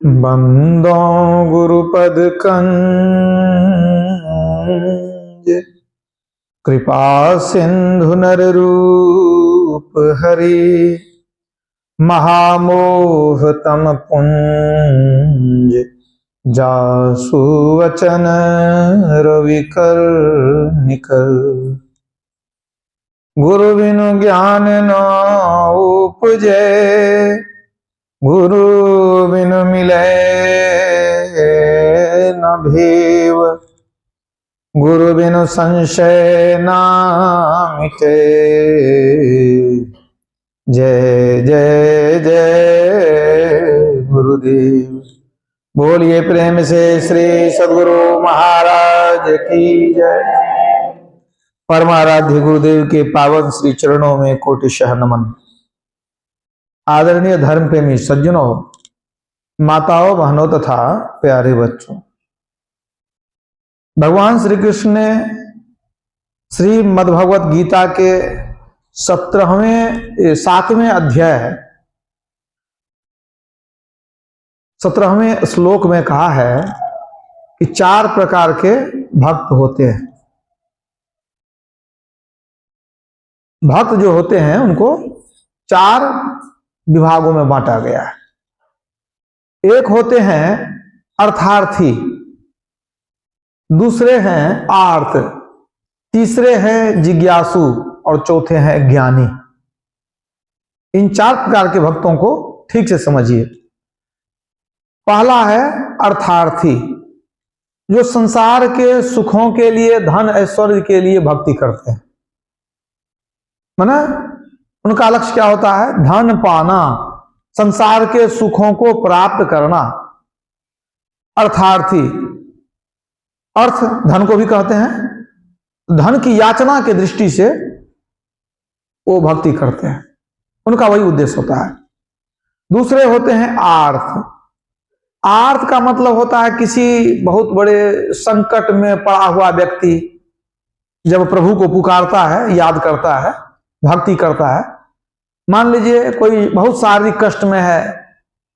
बंदो गुरुपद कंज कृपा सिंधु नर रूप हरि महामोह तम पुंज जासु वचन रविकर निकर गुरु बिनु ज्ञान न उपजे गुरु बिनु मिले न भीव गुरु बिनु संशय न मिटे जय जय जय गुरुदेव। बोलिए प्रेम से श्री सद्गुरु महाराज की जय। परमाराध्य गुरुदेव के पावन श्री चरणों में कोटिशः नमन। आदरणीय धर्म प्रेमी सज्जनों, माताओं, बहनों तथा प्यारे बच्चों, भगवान श्री कृष्ण ने श्रीमद् भगवत गीता के 7वें अध्याय 17वें श्लोक में कहा है कि 4 प्रकार के भक्त होते हैं। भक्त जो होते हैं उनको 4 विभागों में बांटा गया है। एक होते हैं अर्थार्थी, दूसरे हैं आर्त, तीसरे हैं जिज्ञासु और चौथे हैं ज्ञानी। इन 4 प्रकार के भक्तों को ठीक से समझिए। पहला है अर्थार्थी, जो संसार के सुखों के लिए, धन ऐश्वर्य के लिए भक्ति करते हैं। माना उनका लक्ष्य क्या होता है? धन पाना, संसार के सुखों को प्राप्त करना। अर्थार्थी, अर्थ धन को भी कहते हैं। धन की याचना के दृष्टि से वो भक्ति करते हैं, उनका वही उद्देश्य होता है। दूसरे होते हैं आर्थ। आर्थ का मतलब होता है किसी बहुत बड़े संकट में पड़ा हुआ व्यक्ति जब प्रभु को पुकारता है, याद करता है, भक्ति करता है। मान लीजिए कोई बहुत शारीरिक कष्ट में है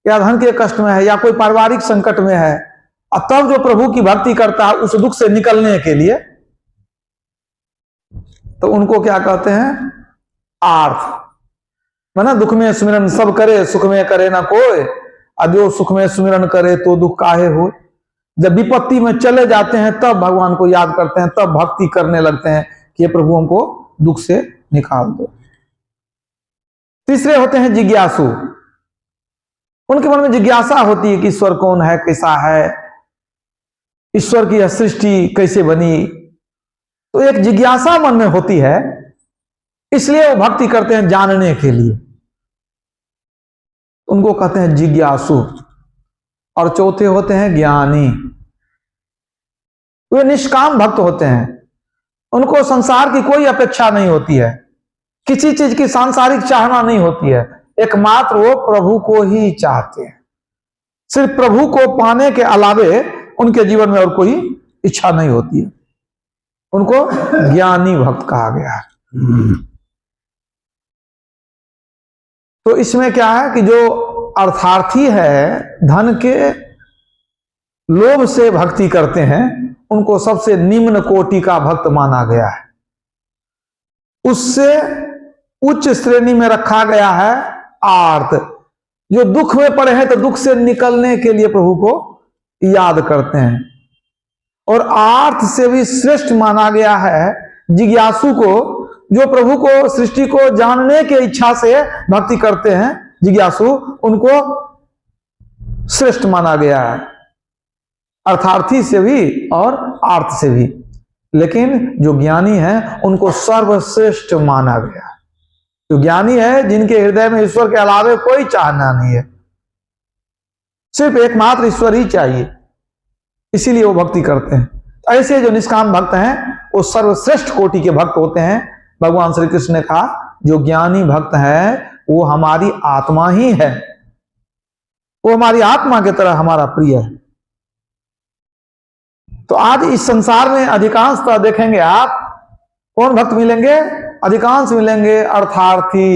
या धन के कष्ट में है या कोई पारिवारिक संकट में है, और तब जो प्रभु की भक्ति करता है उस दुख से निकलने के लिए, तो उनको क्या कहते हैं? आर्थ। माना दुख में सुमिरन सब करे, सुख में करे ना कोई, और जो सुख में सुमिरन करे तो दुख काहे हो। जब विपत्ति में चले जाते हैं तब भगवान को याद करते हैं, तब भक्ति करने लगते हैं कि प्रभु हमको दुख से निकाल दो। तीसरे होते हैं जिज्ञासु। उनके मन में जिज्ञासा होती है कि ईश्वर कौन है, कैसा है, ईश्वर की सृष्टि कैसे बनी। तो एक जिज्ञासा मन में होती है, इसलिए वो भक्ति करते हैं जानने के लिए। उनको कहते हैं जिज्ञासु। और चौथे होते हैं ज्ञानी। वे निष्काम भक्त होते हैं, उनको संसार की कोई अपेक्षा नहीं होती है, किसी चीज की सांसारिक चाहना नहीं होती है। एकमात्र वो प्रभु को ही चाहते हैं। सिर्फ प्रभु को पाने के अलावे उनके जीवन में और कोई इच्छा नहीं होती है। उनको ज्ञानी भक्त कहा गया है। तो इसमें क्या है कि जो अर्थार्थी है, धन के लोभ से भक्ति करते हैं, उनको सबसे निम्न कोटि का भक्त माना गया है। उससे उच्च श्रेणी में रखा गया है आर्त, जो दुख में पड़े हैं तो दुख से निकलने के लिए प्रभु को याद करते हैं। और आर्त से भी श्रेष्ठ माना गया है जिज्ञासु को, जो प्रभु को, सृष्टि को जानने की इच्छा से भक्ति करते हैं। जिज्ञासु, उनको श्रेष्ठ माना गया है, अर्थार्थी से भी और आर्त से भी। लेकिन जो ज्ञानी है उनको सर्वश्रेष्ठ माना गया। जो ज्ञानी है, जिनके हृदय में ईश्वर के अलावे कोई चाहना नहीं है, सिर्फ एकमात्र ईश्वर ही चाहिए, इसीलिए वो भक्ति करते हैं। ऐसे जो निष्काम भक्त हैं वो सर्वश्रेष्ठ कोटि के भक्त होते हैं। भगवान श्री कृष्ण ने कहा जो ज्ञानी भक्त है वो हमारी आत्मा ही है, वो हमारी आत्मा की तरह हमारा प्रिय है। तो आज इस संसार में अधिकांशतः देखेंगे आप, कौन भक्त मिलेंगे? अधिकांश मिलेंगे अर्थार्थी।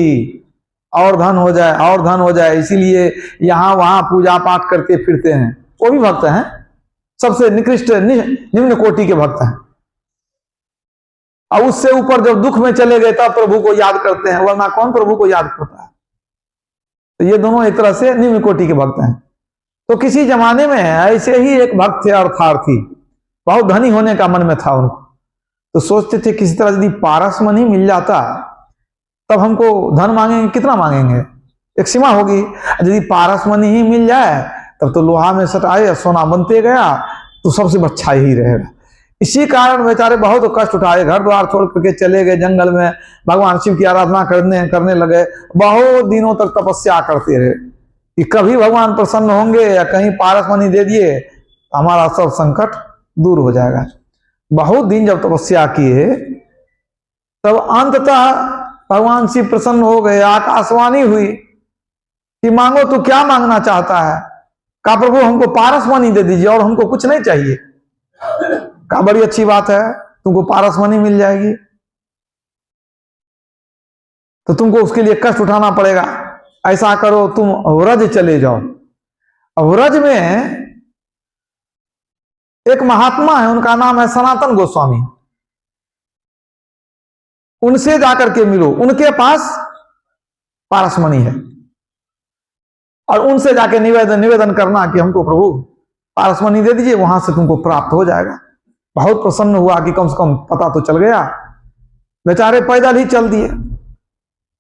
और धन हो जाए, और धन हो जाए, इसीलिए यहां वहां पूजा पाठ करके फिरते हैं। वो भी भक्त हैं, सबसे निकृष्ट निम्न कोटि के भक्त हैं। और उससे ऊपर जब दुख में चले गए तब प्रभु को याद करते हैं, वरना कौन प्रभु को याद करता है। तो ये दोनों एक तरह से निम्न कोटि के भक्त हैं। तो किसी जमाने में ऐसे ही एक भक्त थे अर्थार्थी, बहुत धनी होने का मन में था उनको। तो सोचते थे किसी तरह यदि पारसमणि मिल जाता तब हमको धन मांगेंगे, कितना मांगेंगे, एक सीमा होगी। यदि पारसमणि ही मिल जाए तब तो लोहा में सटाए सोना बनते गया, तो सबसे अच्छा ही रहेगा। इसी कारण बेचारे बहुत कष्ट उठाए, घर द्वार छोड़ करके चले गए जंगल में, भगवान शिव की आराधना करने लगे। बहुत दिनों तक तपस्या करते रहे कि कभी भगवान प्रसन्न होंगे या कहीं पारसमणि दे दिए हमारा सब संकट दूर हो जाएगा। बहुत दिन जब तपस्या किए तब अंततः भगवान शिव प्रसन्न हो गए। आकाशवाणी हुई कि मांगो तो क्या मांगना चाहता है। कहा प्रभु हमको पारसमणि दे दीजिए और हमको कुछ नहीं चाहिए। कहा बड़ी अच्छी बात है, तुमको पारसमणि मिल जाएगी, तो तुमको उसके लिए कष्ट उठाना पड़ेगा। ऐसा करो तुम व्रज चले जाओ। व्रज में एक महात्मा है, उनका नाम है सनातन गोस्वामी। उनसे जाकर के मिलो, उनके पास पारसमणि है, और उनसे जाके निवेदन करना कि हमको प्रभु पारसमणि दे दीजिए, वहां से तुमको प्राप्त हो जाएगा। बहुत प्रसन्न हुआ कि कम से कम पता तो चल गया। बेचारे पैदल ही चल दिए,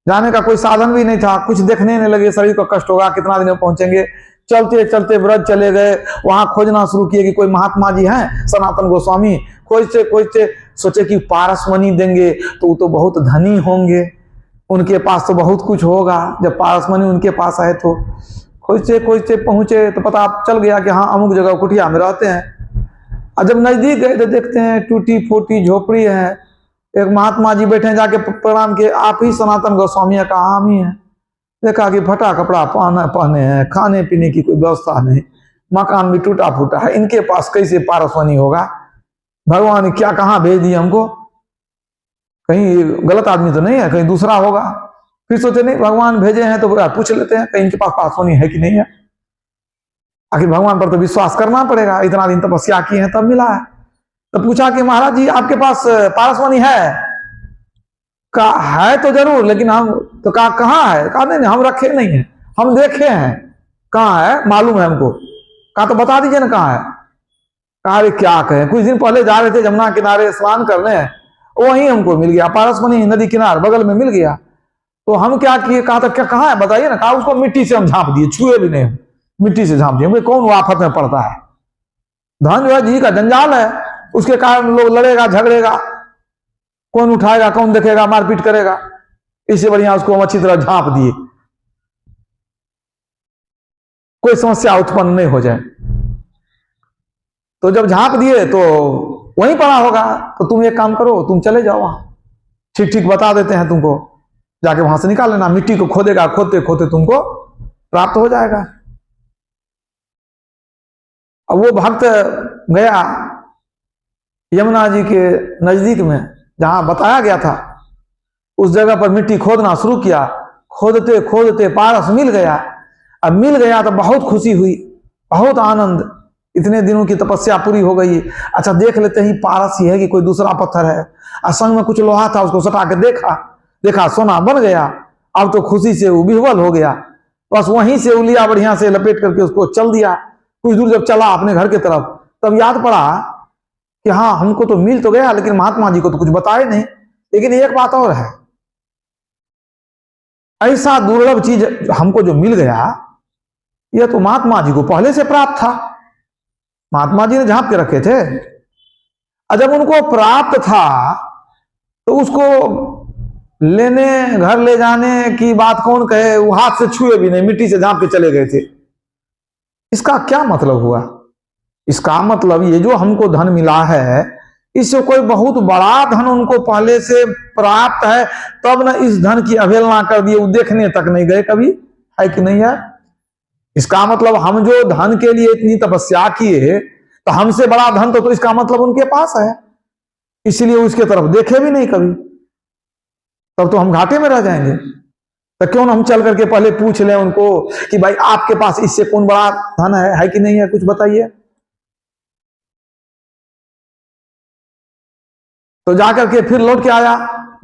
जाने का कोई साधन भी नहीं था। कुछ देखने नहीं लगे, शरीर को कष्ट होगा, कितना दिन में पहुंचेंगे। चलते चलते व्रज चले गए, वहां खोजना शुरू किए कि कोई महात्मा जी हैं सनातन गोस्वामी। खोजते खोजते सोचे कि पारसमणि देंगे तो वो तो बहुत धनी होंगे, उनके पास तो बहुत कुछ होगा। जब पारसमणि उनके पास आए तो खोजते खोजते पहुंचे तो पता चल गया कि हाँ अमुक जगह कुटिया में रहते हैं। और जब नजदीक गए तो देखते हैं टूटी फूटी झोपड़ी है, एक महात्मा जी बैठे, जाके प्रणाम किए, आप ही सनातन गोस्वामी है? कहा हम ही हैं। देखा कि फटा कपड़ा पहने हैं, खाने पीने की कोई व्यवस्था नहीं, मकान भी टूटा फूटा है, इनके पास कैसे पारसमणि होगा। भगवान ने क्या कहाँ भेज दिया हमको, कहीं गलत आदमी तो नहीं है, कहीं दूसरा होगा। फिर सोचे नहीं भगवान भेजे हैं तो पूछ लेते हैं कहीं इनके पास पारसमणि है कि नहीं है। आखिर भगवान पर तो विश्वास करना पड़ेगा, इतना दिन तपस्या की है तब मिला है। तो पूछा कि महाराज जी आपके पास पारसमणि है? कहा है तो जरूर, लेकिन हम तो कहा कहाँ है? कहा नहीं हम रखे नहीं है, हम देखे हैं। कहाँ है? मालूम है हमको। कहा तो बता दीजिए ना कहाँ है। कहा अरे क्या कहें, कुछ दिन पहले जा रहे थे जमुना किनारे स्नान करने, वहीं हमको मिल गया पारसमणि, नदी किनारे बगल में मिल गया। तो हम क्या किए? कहा था क्या कहाँ है बताइए ना। कहा उसको मिट्टी से हम झांप दिए, छुए भी नहीं, मिट्टी से झांप दिए। कौन आफत में पड़ता है, धन जो है जी का जंजाल है, उसके कारण लोग लड़ेगा झगड़ेगा, कौन उठाएगा कौन देखेगा, मारपीट करेगा। इससे बढ़िया उसको हम अच्छी तरह झांप दिए, कोई समस्या उत्पन्न नहीं हो जाए। तो जब झांप दिए तो वहीं पड़ा होगा, तो तुम एक काम करो, तुम चले जाओ वहां, ठीक ठीक बता देते हैं तुमको, जाके वहां से निकाल लेना। मिट्टी को खोदेगा, खोदते खोदते तुमको प्राप्त हो जाएगा। अब वो भक्त गया यमुना जी के नजदीक में जहां बताया गया था, उस जगह पर मिट्टी खोदना शुरू किया। खोदते खोदते पारस मिल गया। अब मिल गया तो बहुत खुशी हुई, बहुत आनंद, इतने दिनों की तपस्या पूरी हो गई। अच्छा देख लेते ही पारस ही है कि कोई दूसरा पत्थर है। और संग में कुछ लोहा था, उसको सटा के देखा सोना बन गया। अब तो खुशी से वो विह्वल हो गया, बस वहीं से उलिया बढ़िया से लपेट करके उसको चल दिया। कुछ दूर जब चला अपने घर के तरफ, तब याद पड़ा कि हाँ हमको तो मिल तो गया, लेकिन महात्मा जी को तो कुछ बताए नहीं। लेकिन एक बात और है, ऐसा दुर्लभ चीज हमको जो मिल गया, यह तो महात्मा जी को पहले से प्राप्त था, महात्मा जी ने झांप के रखे थे। और जब उनको प्राप्त था तो उसको लेने घर ले जाने की बात कौन कहे, वो हाथ से छुए भी नहीं, मिट्टी से झांप के चले गए थे। इसका क्या मतलब हुआ? इसका मतलब ये जो हमको धन मिला है, इससे कोई बहुत बड़ा धन उनको पहले से प्राप्त है, तब न इस धन की अवहेलना कर दिए, वो देखने तक नहीं गए कभी, है कि नहीं है? इसका मतलब हम जो धन के लिए इतनी तपस्या किए, तो हमसे बड़ा धन तो इसका मतलब उनके पास है, इसलिए उसके तरफ देखे भी नहीं कभी। तब तो हम घाटे में रह जाएंगे। तो क्यों ना हम चल करके पहले पूछ लें उनको कि भाई आपके पास इससे कौन बड़ा धन है कि नहीं है, कुछ बताइए। तो जाकर के फिर लौट के आया।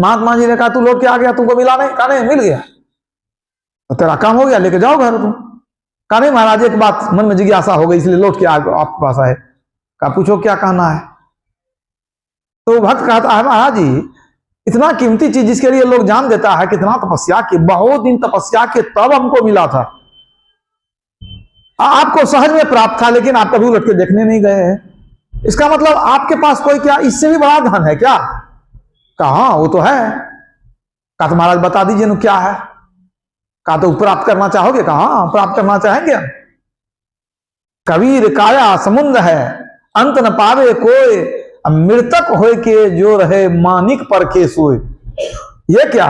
महात्मा जी ने कहा तू लौट के आ गया, तुमको मिला नहीं? कहा नहीं, मिल गया। तो तेरा काम हो गया, लेके जाओ घर तुम। कहा नहीं महाराज, एक बात मन में जिज्ञासा हो गई इसलिए लौट के आपके पास आए। कहा पूछो क्या कहना है। तो भक्त कहता है महाराज जी, इतना कीमती चीज जिसके लिए लोग जान देता है, कितना तपस्या की, बहुत दिन तपस्या के तब हमको मिला था। आपको सहज में प्राप्त था, लेकिन आप कभी उलट के देखने नहीं गए हैं। इसका मतलब आपके पास कोई क्या इससे भी बड़ा धन है क्या? कहा वो तो है। कहा तो महाराज बता दीजिए ना क्या है। कहा तो प्राप्त करना चाहोगे? कहा प्राप्त करना चाहेंगे। कबीर काया समुद्र है, अंत न पावे कोई, मृतक होए के जो रहे मानिक पर के सोए। ये क्या?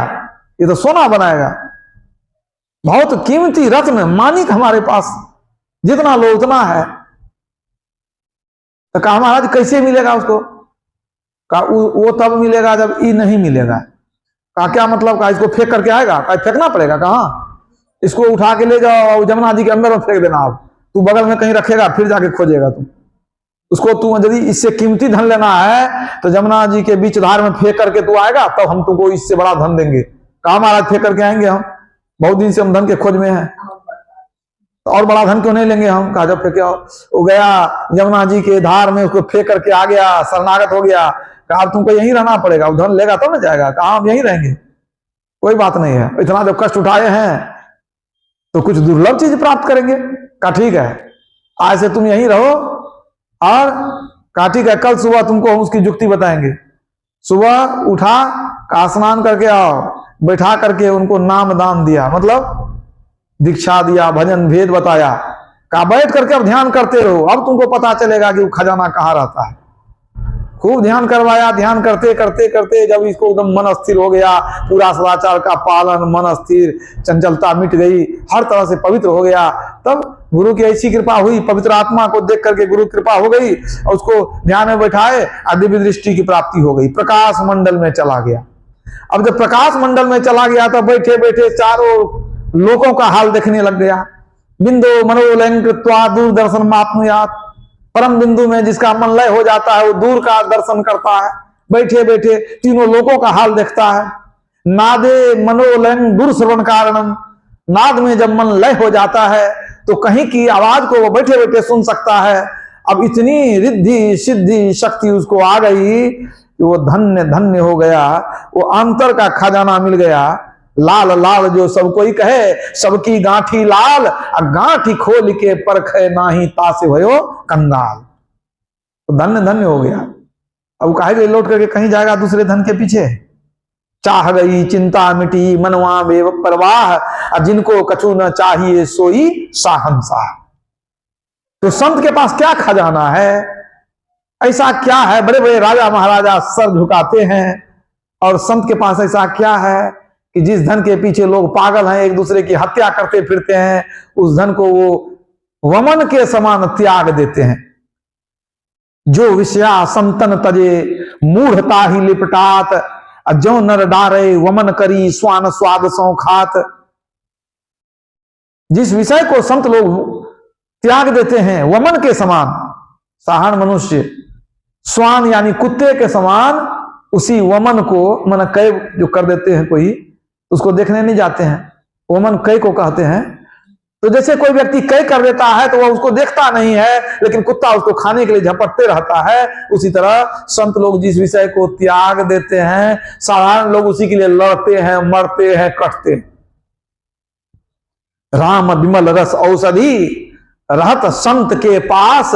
ये तो सोना बनाएगा। बहुत कीमती रत्न मानिक हमारे पास, जितना लो उतना है। तो कहा महाराज कैसे मिलेगा उसको? कहा वो तब मिलेगा जब ये नहीं मिलेगा। कहा क्या मतलब? कहा इसको फेंक करके आएगा। कहा फेंकना पड़ेगा। कहा इसको उठा के ले जाओ और जमुना जी के अंदर में फेंक देना। आप तू बगल में कहीं रखेगा, फिर जाके खोजेगा तुम उसको। तू यदि इससे कीमती धन लेना है तो जमुना जी के बीच धार में फेंक करके तू आएगा, तब हम तुमको इससे बड़ा धन देंगे। कहा महाराज फेंक करके आएंगे हम, बहुत दिन से हम धन के खोज में हैं, तो और बड़ा धन क्यों नहीं लेंगे हम। कहा जब फेंके वो गया जमुना जी के धार में, उसको फेंक करके आ गया, शरणागत हो गया। कहा तुमको यहीं रहना पड़ेगा, वो धन लेगा तो ना जाएगा। कहा हम यहीं रहेंगे, कोई बात नहीं है, इतना जब कष्ट उठाए हैं तो कुछ दुर्लभ चीज प्राप्त करेंगे। कहा ठीक है, आज से तुम यहीं रहो। और कहा ठीक है, कल सुबह तुमको हम उसकी युक्ति बताएंगे। सुबह उठा, कहा स्नान करके आओ, बैठा करके उनको नाम दान दिया, मतलब दीक्षा दिया, भजन भेद बताया। कहा बैठ करके अब ध्यान करते रहो, अब तुमको पता चलेगा कि वो खजाना कहाँ रहता है। खूब ध्यान करवाया। ध्यान करते करते करते जब इसको एकदम मन स्थिर हो गया, पूरा सदाचार का पालन, मन स्थिर, चंचलता मिट गई, हर तरह से पवित्र हो गया, तब गुरु की ऐसी कृपा हुई, पवित्र आत्मा को देख करके गुरु कृपा हो गई और उसको ध्यान में बैठाए, दिव्य दृष्टि की प्राप्ति हो गई, प्रकाश मंडल में चला गया। अब जब प्रकाश मंडल में चला गया तो बैठे बैठे चारों लोगों का हाल देखने लग गया। बिंदु मनोलयन कृत्वा दूरदर्शन मापनुयात, परम बिंदु में जिसका मन लय हो जाता है वो दूर का दर्शन करता है। बैठे बैठे तीनों लोगों का हाल देखता है। नादे मनोलयन दुर्श्रवण कारणम, नाद में जब मन लय हो जाता है तो कहीं की आवाज को वो बैठे बैठे सुन सकता है। अब इतनी रिद्धि सिद्धि शक्ति उसको आ गई कि वो धन्य धन्य हो गया, वो अंतर का खजाना मिल गया। लाल लाल जो सब कोई कहे, सबकी गांठी लाल, गांठी खोल के परखे नाही तासे भयो कंगाल। तो धन्य धन्य हो गया। अब कहे लौट करके कहीं जाएगा दूसरे धन के पीछे। चाह गई चिंता मिटी मनवा में परवाह, जिनको कछु न चाहिए सोई साहंसाह। तो संत के पास क्या खजाना है, ऐसा क्या है? बड़े बड़े राजा महाराजा सर झुकाते हैं, और संत के पास ऐसा क्या है कि जिस धन के पीछे लोग पागल हैं, एक दूसरे की हत्या करते फिरते हैं, उस धन को वो वमन के समान त्याग देते हैं। जो विषया संतन तजे मूढ़ता ही लिपटात, जो नर डारे वमन करी स्वान स्वाद सौ खात। जिस विषय को संत लोग त्याग देते हैं वमन के समान, साधारण मनुष्य स्वान यानी कुत्ते के समान उसी वमन को मन कै जो कर देते हैं, कोई उसको देखने नहीं जाते हैं, वमन कै को कहते हैं। तो जैसे कोई व्यक्ति कै कर देता है तो वह उसको देखता नहीं है, लेकिन कुत्ता उसको खाने के लिए झपटते रहता है, उसी तरह संत लोग जिस विषय को त्याग देते हैं, साधारण लोग उसी के लिए लड़ते हैं, मरते हैं, कटते हैं। राम विमल रस औषधि रहत संत के पास,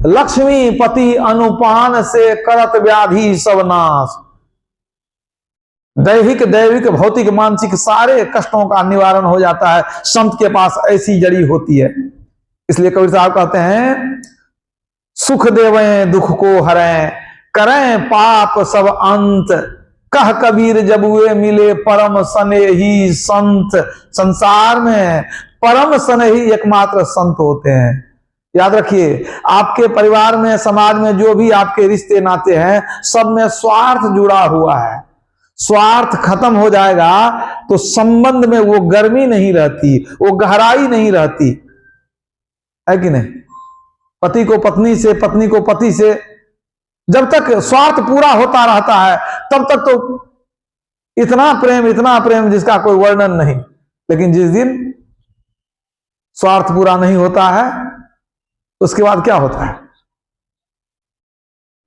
लक्ष्मीपति अनुपान से करत व्याधि सब नाश। दैहिक दैविक भौतिक मानसिक सारे कष्टों का निवारण हो जाता है, संत के पास ऐसी जड़ी होती है। इसलिए कबीर साहब कहते हैं, सुख देवें दुख को हरें, करें पाप सब अंत, कह कबीर जब वे मिले परम स्नेही संत। संसार में परम स्नेही एकमात्र संत होते हैं। याद रखिए, आपके परिवार में, समाज में जो भी आपके रिश्ते नाते हैं, सब में स्वार्थ जुड़ा हुआ है। स्वार्थ खत्म हो जाएगा तो संबंध में वो गर्मी नहीं रहती, वो गहराई नहीं रहती, है कि नहीं? पति को पत्नी से, पत्नी को पति से, जब तक स्वार्थ पूरा होता रहता है तब तक तो इतना प्रेम जिसका कोई वर्णन नहीं। लेकिन जिस दिन स्वार्थ पूरा नहीं होता है उसके बाद क्या होता है?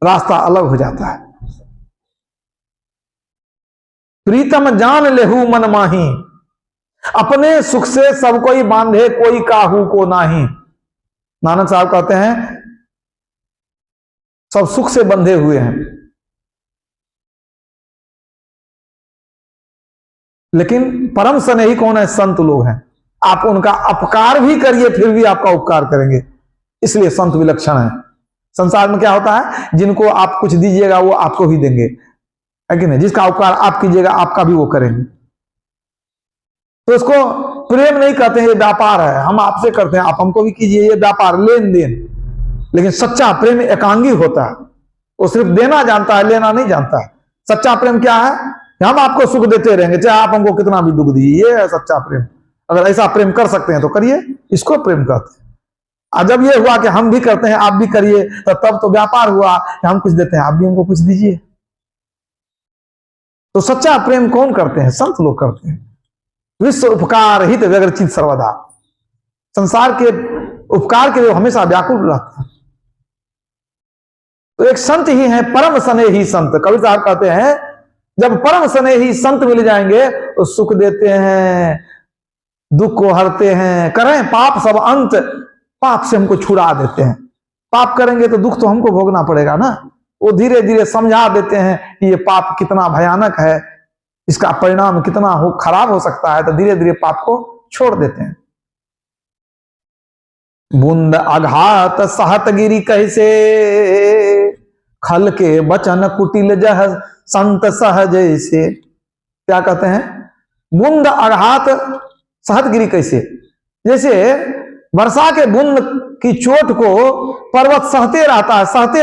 रास्ता अलग हो जाता है। प्रीतम जान लेहू मन माही, अपने सुख से सब कोई बांधे कोई काहू को नाही। नानक साहब कहते हैं सब सुख से बंधे हुए हैं, लेकिन परम स्नेही कौन है? संत लोग हैं। आप उनका अपकार भी करिए फिर भी आपका उपकार करेंगे, इसलिए संत विलक्षण है। संसार में क्या होता है, जिनको आप कुछ दीजिएगा वो आपको भी देंगे, है कि नहीं? जिसका उपकार आप कीजिएगा आपका भी वो करेंगे। तो उसको प्रेम नहीं कहते हैं, ये व्यापार है, हम आपसे करते हैं आप हमको भी कीजिए, ये व्यापार लेन देन। लेकिन सच्चा प्रेम एकांगी होता है, वो सिर्फ देना जानता है, लेना नहीं जानता है। सच्चा प्रेम क्या है? हम आपको सुख देते रहेंगे चाहे आप हमको कितना भी दुख दीजिए, ये है सच्चा प्रेम। अगर ऐसा प्रेम कर सकते हैं तो करिए, इसको प्रेम कहते हैं। और जब ये हुआ कि हम भी करते हैं आप भी करिए, तो तब तो व्यापार हुआ कि हम कुछ देते हैं आप भी हमको कुछ दीजिए। तो सच्चा प्रेम कौन करते हैं? संत लोग करते हैं। विश्व उपकार हित व्यग्रचित सर्वदा, संसार के उपकार के लिए हमेशा व्याकुल रहते हैं। तो एक संत ही है परम स्नेही संत। कबीर साहब कहते हैं जब परम स्नेही संत मिल जाएंगे तो सुख देते हैं, दुख को हरते हैं, करें पाप सब अंत, पाप से हमको छुड़ा देते हैं। पाप करेंगे तो दुख तो हमको भोगना पड़ेगा ना। वो धीरे धीरे समझा देते हैं कि ये पाप कितना भयानक है, इसका परिणाम कितना खराब हो सकता है, तो धीरे धीरे पाप को छोड़ देते हैं। बूंद आघात सहत गिरी कैसे, खल के बचन कुटिल जह संत सहज से। क्या कहते हैं? बूंद आघात सहत गिरी कैसे, जैसे वर्षा के बूंद की चोट को पर्वत सहते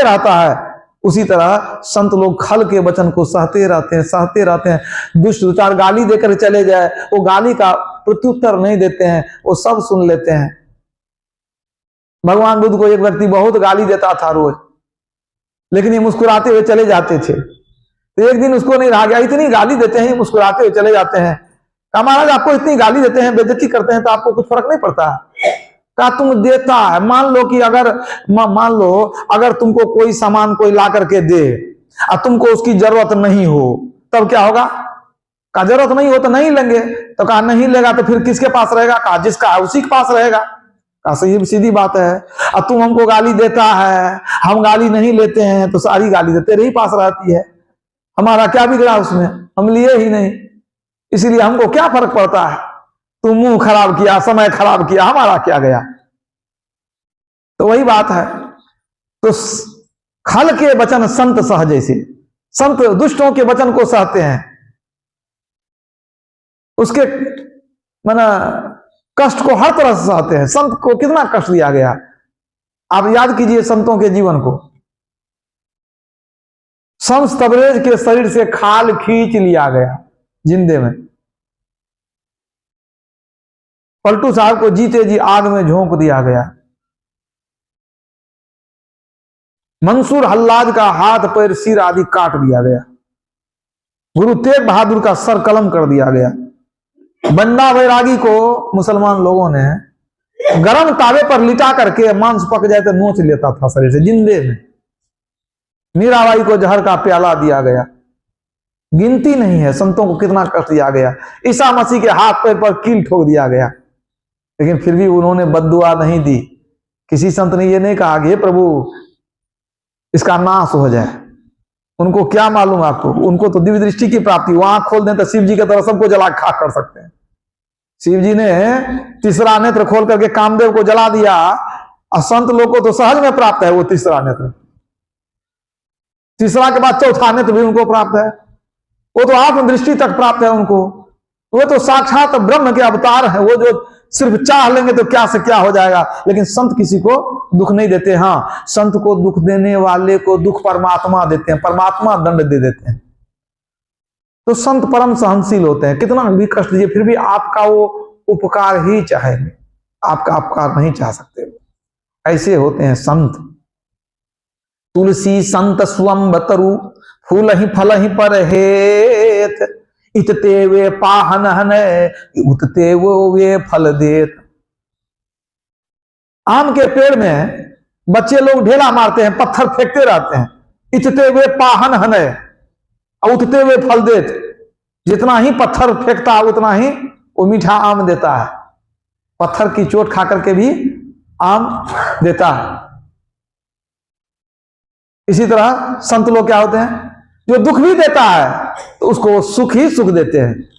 रहता है, उसी तरह संत लोग खल के वचन को सहते रहते हैं। दुष्ट दो चार गाली देकर चले जाए, वो गाली का प्रत्युत्तर नहीं देते हैं, वो सब सुन लेते हैं। भगवान बुद्ध को एक व्यक्ति बहुत गाली देता था रोज, लेकिन ये मुस्कुराते हुए चले जाते थे। तो एक दिन उसको नहीं रहा गया, इतनी गाली देते हैं, मुस्कुराते हुए चले जाते हैं। कहा महाराज आपको इतनी गाली देते हैं, बेइज्जती करते हैं, तो आपको कुछ फर्क नहीं पड़ता? कहा तुम देता है, मान लो अगर तुमको कोई सामान कोई ला करके दे और तुमको उसकी जरूरत नहीं हो, तब क्या होगा? कहा जरूरत नहीं हो तो नहीं लेंगे। तो कहा नहीं लेगा तो फिर किसके पास रहेगा? कहा जिसका है उसी के पास रहेगा। कहा सही सीधी बात है। अब तुम हमको गाली देता है, हम गाली नहीं लेते हैं, तो सारी गाली तेरे ही पास रहती है, हमारा क्या बिगड़ा उसमें? हम लिए ही नहीं, इसीलिए हमको क्या फर्क पड़ता है? तुम मुंह खराब किया, समय खराब किया, हमारा क्या गया? तो वही बात है। तो खल के वचन संत सह जैसे, संत दुष्टों के वचन को सहते हैं, उसके माना कष्ट को हर तरह से सहते हैं। संत को कितना कष्ट दिया गया, आप याद कीजिए संतों के जीवन को। शम्स तबरेज के शरीर से खाल खींच लिया गया जिंदे में, पलटू साहब को जीते जी आग में झोंक दिया गया, मंसूर हल्लाज का हाथ पैर सिर आदि काट दिया गया, गुरु तेग बहादुर का सर कलम कर दिया गया, बंडा बैरागी को मुसलमान लोगों ने गरम तावे पर लिटा करके मांस पक जाए तो नोच लेता था शरीर से जिंदे में, मीराबाई को जहर का प्याला दिया गया। गिनती नहीं है संतों को कितना कष्ट दिया गया। ईसा मसीह के हाथ पैर पर कील ठोक दिया गया, लेकिन फिर भी उन्होंने बद्दुआ नहीं दी। किसी संत ने यह नहीं कहा कि प्रभु इसका नाश हो जाए। उनको क्या मालूम आपको, उनको तो दिव्य दृष्टि की प्राप्ति, वहां खोल दें तो शिव जी की तरह सबको जला खाक कर सकते हैं। शिव जी ने तीसरा नेत्र खोल करके कामदेव को जला दिया, और संत लोग को तो सहज में प्राप्त है वो तीसरा नेत्र। तीसरा के बाद चौथा नेत्र भी उनको प्राप्त है, वो तो आत्म दृष्टि तक प्राप्त है उनको। वो तो साक्षात ब्रह्म के अवतार है, वो जो सिर्फ चाह लेंगे तो क्या से क्या हो जाएगा। लेकिन संत किसी को दुख नहीं देते। हाँ, संत को दुख देने वाले को दुख परमात्मा देते हैं, परमात्मा दंड दे देते हैं। तो संत परम सहनशील होते हैं, कितना भी कष्ट दीजिए फिर भी आपका वो उपकार ही चाहेंगे, आपका अपकार नहीं चाह सकते। ऐसे होते हैं संत। तुलसी संत स्वम तरु फूल ही फल ही पर हेत, इतते वे पाहन हन उतते वो वे फल देत। आम के पेड़ में बच्चे लोग ढेला मारते हैं, पत्थर फेंकते रहते हैं, इतते वे पाहन हन उतते वे फल देत। जितना ही पत्थर फेंकता है उतना ही वो मीठा आम देता है, पत्थर की चोट खा करके भी आम देता है। इसी तरह संत लोग क्या होते हैं, जो दुख भी देता है तो उसको सुख ही सुख देते हैं।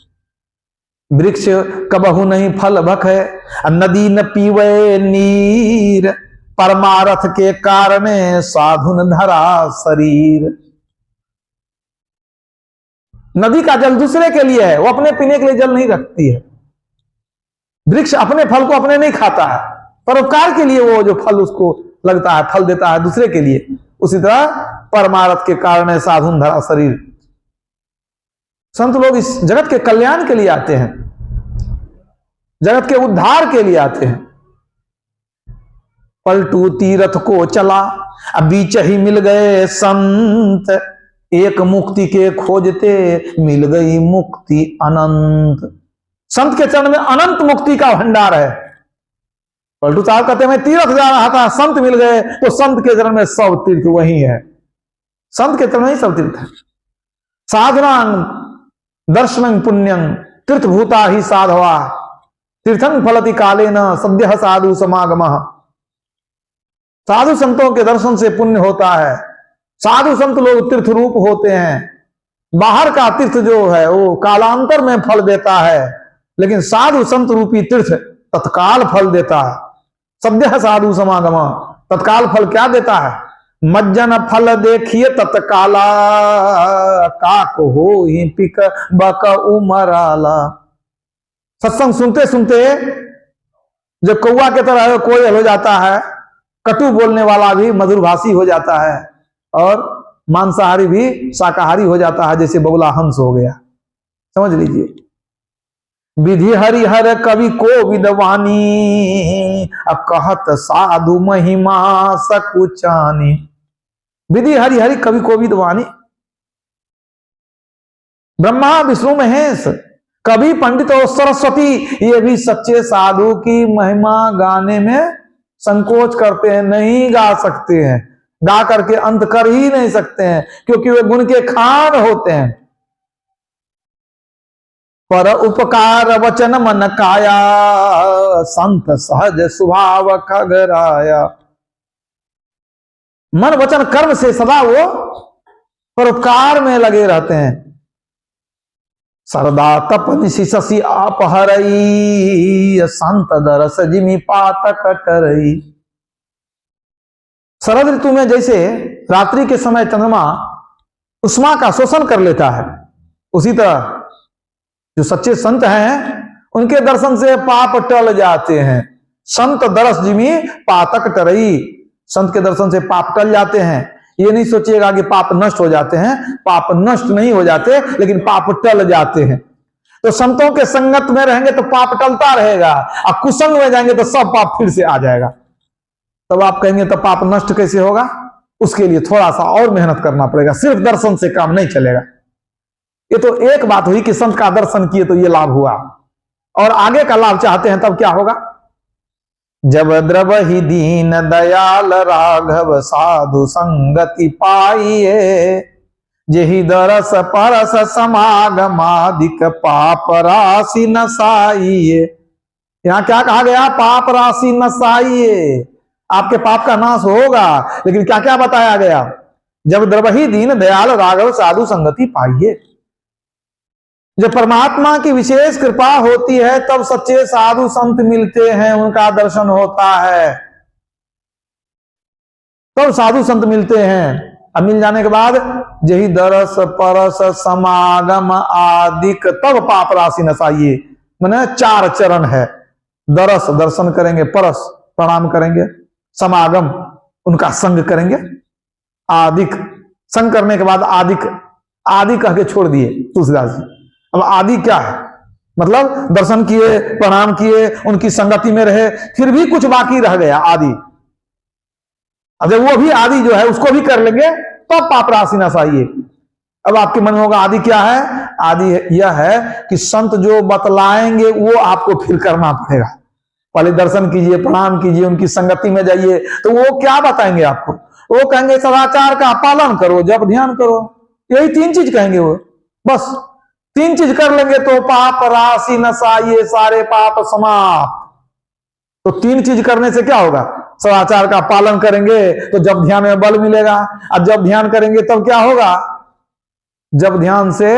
वृक्ष कबहु नहीं फल भख है, नदी न पीवे नीर, परमारथ के कारण साधुन धरा शरीर। नदी का जल दूसरे के लिए है, वो अपने पीने के लिए जल नहीं रखती है। वृक्ष अपने फल को अपने नहीं खाता है, परोपकार के लिए वो जो फल उसको लगता है, फल देता है दूसरे के लिए। उसी तरह परमारथ के कारण साधुन धरा शरीर। संत लोग इस जगत के कल्याण के लिए आते हैं, जगत के उद्धार के लिए आते हैं। पलटू तीरथ को चला, अब बीच ही मिल गए संत, एक मुक्ति के खोजते मिल गई मुक्ति अनंत। संत के चरण में अनंत मुक्ति का भंडार है। पलटू साहब कहते हैं मैं तीर्थ जा रहा था, संत मिल गए, तो संत के चरण में सब तीर्थ वही है। संत के चरण में ही सब तीर्थ है। साधना दर्शनं पुण्यं तीर्थभूता ही साधवा, तीर्थं फलति कालेन सद्यः साधु समागमः। साधु संतों के दर्शन से पुण्य होता है। साधु संत लोग तीर्थ रूप होते हैं। बाहर का तीर्थ जो है वो कालांतर में फल देता है, लेकिन साधु संत रूपी तीर्थ तत्काल फल देता है। सद्यः साधु समागम, तत्काल फल क्या देता है? मज्जन फल देखिए तत्काला, काक हो ही पिक बक उमराला। सत्संग सुनते सुनते जब कौआ के तरह कोयल हो जाता है, कटु बोलने वाला भी मधुरभाषी हो जाता है, और मांसाहारी भी शाकाहारी हो जाता है, जैसे बगुला हंस हो गया। समझ लीजिए। विधि हरिहर कवि को विद्वानी, कहत साधु महिमा सकुचानी। विधि हरिहरि कवि को विद्वानी, ब्रह्मा विष्णु महेश कवि पंडित और सरस्वती, ये भी सच्चे साधु की महिमा गाने में संकोच करते हैं, नहीं गा सकते हैं, गा करके अंत कर ही नहीं सकते हैं, क्योंकि वे गुण के खान होते हैं। पर उपकार वचन मन काया, संत सहज स्वभाव खगराया। मन वचन कर्म से सदा वो परोपकार में लगे रहते हैं। सरदा तप निशि शशि अपहरई, संत दरस जिमि पातक टरई। शरद ऋतु में जैसे रात्रि के समय चंद्रमा उष्मा का शोषण कर लेता है, उसी तरह जो सच्चे संत हैं उनके दर्शन से पाप टल जाते हैं। संत दरस जिमि पातक टरई, संत के दर्शन से पाप टल जाते हैं। ये नहीं सोचिएगा कि पाप नष्ट हो जाते हैं, पाप नष्ट नहीं हो जाते, लेकिन पाप टल जाते हैं। तो संतों के संगत में रहेंगे तो पाप टलता रहेगा, और कुसंग में जाएंगे तो सब पाप फिर से आ जाएगा। तब आप कहेंगे तो पाप नष्ट कैसे होगा? उसके लिए थोड़ा सा और मेहनत करना पड़ेगा, सिर्फ दर्शन से काम नहीं चलेगा। ये तो एक बात हुई कि संत का दर्शन किए तो ये लाभ हुआ, और आगे का लाभ चाहते हैं तब क्या होगा? जब द्रवहि दीन दयाल राघव, साधु संगति पाइए, जेहि दरस परस समागमादिक पाप राशि नसाइए। यहां क्या कहा गया? पाप राशि नसाइए, आपके पाप का नाश होगा। लेकिन क्या क्या बताया गया? जब द्रवहि दीन दयाल राघव साधु संगति पाइए। जब परमात्मा की विशेष कृपा होती है तब सच्चे साधु संत मिलते हैं, उनका दर्शन होता है, तब साधु संत मिलते हैं। अब मिल जाने के बाद जही दरस परस समागम आदिक, तब पाप राशि नसाइए। माने 4 चरण है। दरस दर्शन करेंगे, परस प्रणाम करेंगे, समागम उनका संग करेंगे, आदिक संग करने के बाद आदिक, आदि कह के छोड़ दिए, तुलसीदास जी। अब आदि क्या है, मतलब दर्शन किए, प्रणाम किए, उनकी संगति में रहे, फिर भी कुछ बाकी रह गया आदि। अगर वो भी आदि जो है उसको भी कर लेंगे तो पाप राशि न चाहिए। अब आपके मन में होगा आदि क्या है? आदि यह है कि संत जो बतलाएंगे वो आपको फिर करना पड़ेगा। पहले दर्शन कीजिए, प्रणाम कीजिए, उनकी संगति में जाइए, तो वो क्या बताएंगे आपको? वो कहेंगे सदाचार का पालन करो, जप ध्यान करो, यही 3 चीज कहेंगे वो। बस 3 चीज कर लेंगे तो पाप राशि नसाइए, सारे पाप समाप्त। तो 3 चीज करने से क्या होगा? सदाचार का पालन करेंगे तो जब ध्यान में बल मिलेगा, और जब ध्यान करेंगे तब क्या होगा? जब ध्यान से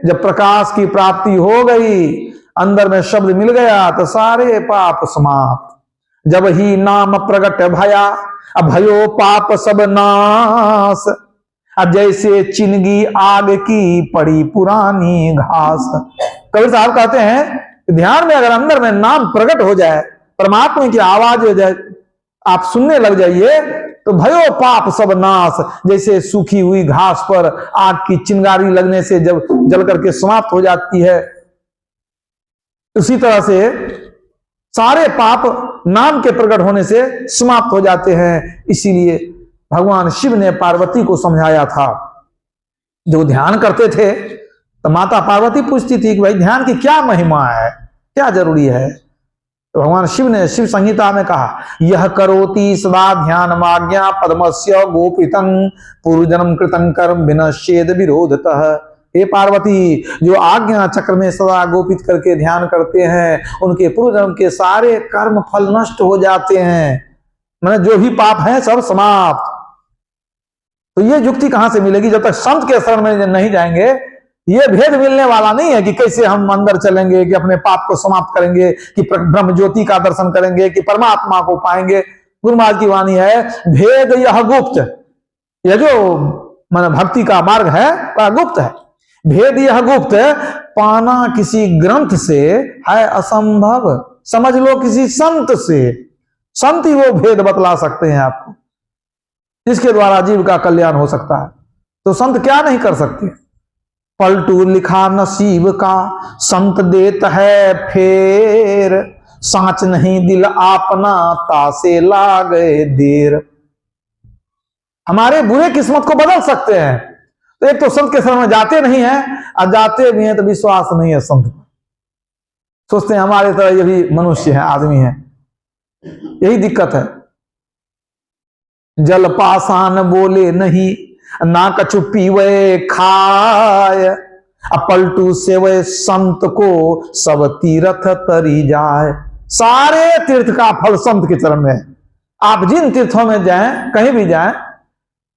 जब प्रकाश की प्राप्ति हो गई, अंदर में शब्द मिल गया, तो सारे पाप समाप्त। जब ही नाम प्रगट भया, अब भयो पाप सब नाश, अब जैसे चिनगी आग की पड़ी पुरानी घास। कबीर साहब कहते हैं ध्यान में अगर अंदर में नाम प्रकट हो जाए, परमात्मा की आवाज हो जाए, आप सुनने लग जाइए, तो भयो पाप सब नाश। जैसे सूखी हुई घास पर आग की चिंगारी लगने से जब जल करके समाप्त हो जाती है, उसी तरह से सारे पाप नाम के प्रकट होने से समाप्त हो जाते हैं। इसीलिए भगवान शिव ने पार्वती को समझाया था। जो ध्यान करते थे तो माता पार्वती पूछती थी कि भाई ध्यान की क्या महिमा है, क्या जरूरी है? तो भगवान शिव ने शिव संहिता में कहा, यह करोति सदा ध्यान माज्ञा पद्मस्य गोपितं पूर्वजन्म कृतं कर्म विनश्येद विरोधतः। हे पार्वती, जो आज्ञा चक्र में सदा गोपित करके ध्यान करते हैं, उनके पूर्वजन्म के सारे कर्म फल नष्ट हो जाते हैं, मैंने जो भी पाप है सब समाप्त। तो ये युक्ति कहां से मिलेगी? जब तक संत के शरण में नहीं जाएंगे, ये भेद मिलने वाला नहीं है कि कैसे हम अंदर चलेंगे, कि अपने पाप को समाप्त करेंगे, कि ब्रह्म ज्योति का दर्शन करेंगे, कि परमात्मा को पाएंगे। गुरु महाराज की वाणी है, भेद यह गुप्त, यह जो मन भक्ति का मार्ग है वह गुप्त है। भेद यह गुप्त, पाना किसी ग्रंथ से है असंभव। समझ लो किसी संत से, संत ही वो भेद बतला सकते हैं आपको, जिसके द्वारा जीव का कल्याण हो सकता है। तो संत क्या नहीं कर सकते? पलटू लिखा नसीब का, संत देत है फेर, सांच नहीं दिल आपना, तासे ला गए देर। हमारे बुरे किस्मत को बदल सकते हैं। तो एक तो संत के शरण में जाते नहीं है, और जाते भी हैं तो विश्वास नहीं है संत पर, सोचते हैं हमारे तरह ये भी मनुष्य है, आदमी है। यही दिक्कत है। जल पाषाण बोले नहीं, ना कछु पीवे खाय, अपलटू से वे संत को सब तीर्थ तरी जाए। सारे तीर्थ का फल संत के चरण में है। आप जिन तीर्थों में जाएं, कहीं भी जाएं,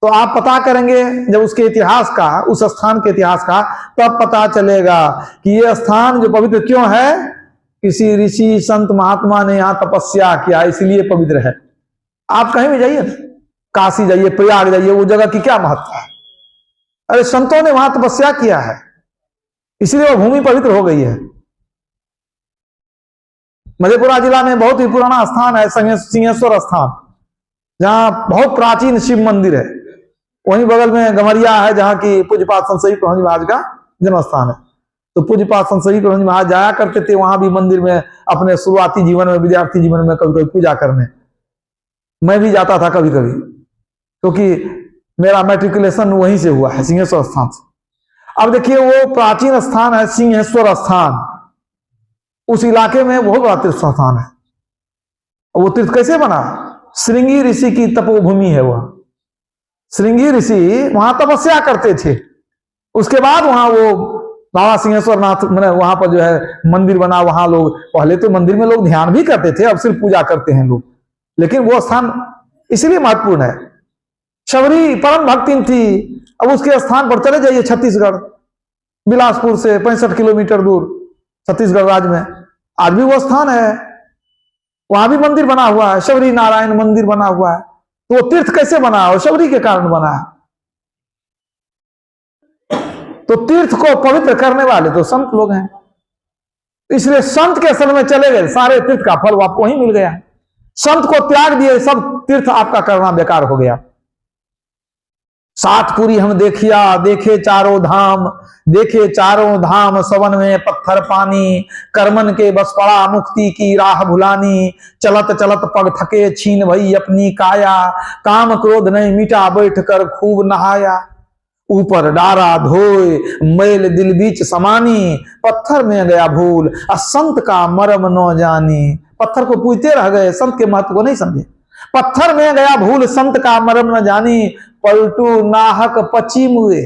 तो आप पता करेंगे जब उसके इतिहास का, उस स्थान के इतिहास का, तब पता चलेगा कि यह स्थान जो पवित्र क्यों है। किसी ऋषि संत महात्मा ने यहां तपस्या किया, इसलिए पवित्र है। आप कहीं भी जाइए, काशी जाइए, प्रयाग जाइए, वो जगह की क्या महत्ता है? अरे संतों ने वहां तपस्या किया है, इसलिए वो भूमि पवित्र हो गई है। मधेपुरा जिला में बहुत ही पुराना स्थान है सिंहेश्वर स्थान, जहां बहुत प्राचीन शिव मंदिर है। वहीं बगल में गमरिया है, जहां की पूज्यपाद संत श्री प्रहंज महाराज का जन्म स्थान है। तो पूज्यपाद संत श्री प्रहंज महाराज जाया करते थे वहां भी मंदिर में, अपने शुरुआती जीवन में, विद्यार्थी जीवन में कभी कभी पूजा करने। मैं भी जाता था कभी कभी, क्योंकि मेरा मैट्रिकुलेशन वहीं से हुआ है, सिंहेश्वर स्थान से। अब देखिए वो प्राचीन स्थान है सिंहेश्वर स्थान, उस इलाके में बहुत बड़ा तीर्थ स्थान है। वो तीर्थ कैसे बना? श्रृंगी ऋषि की तपोभूमि है वह। श्रृंगी ऋषि वहां तपस्या करते थे, उसके बाद वहां वो बाबा सिंहेश्वर नाथ, मैंने वहां पर जो है मंदिर बना। वहां लोग, पहले तो मंदिर में लोग ध्यान भी करते थे, अब सिर्फ पूजा करते हैं लोग, लेकिन वो स्थान इसलिए महत्वपूर्ण है। शबरी परम भक्ति थी। अब उसके स्थान पर चले जाइए छत्तीसगढ़, बिलासपुर से 65 किलोमीटर दूर छत्तीसगढ़ राज्य में, आज भी वो स्थान है, वहां भी मंदिर बना हुआ है, शबरी नारायण मंदिर बना हुआ है। तो वो तीर्थ कैसे बना? और शबरी के कारण बना है। तो तीर्थ को पवित्र करने वाले तो संत लोग हैं, इसलिए संत के शरण में चले गए, सारे तीर्थ का फल आपको ही मिल गया। संत को त्याग दिए, सब तीर्थ आपका करना बेकार हो गया। सातपुरी हम देखिया, देखे चारों धाम, देखे चारों धाम सवन में पत्थर पानी, कर्मन के बस पड़ा मुक्ति की राह भुलानी, चलत चलत पग थके छीन भई अपनी काया, काम क्रोध नहीं मिटा बैठ कर खूब नहाया, ऊपर डारा धोए मैल दिल बीच समानी, पत्थर में गया भूल संत का मरम न जानी। पत्थर को पूजते रह गए, संत के महत्व को नहीं समझे। पत्थर में गया भूल संत का मरम न जानी, पलटू नाहक पची मुए।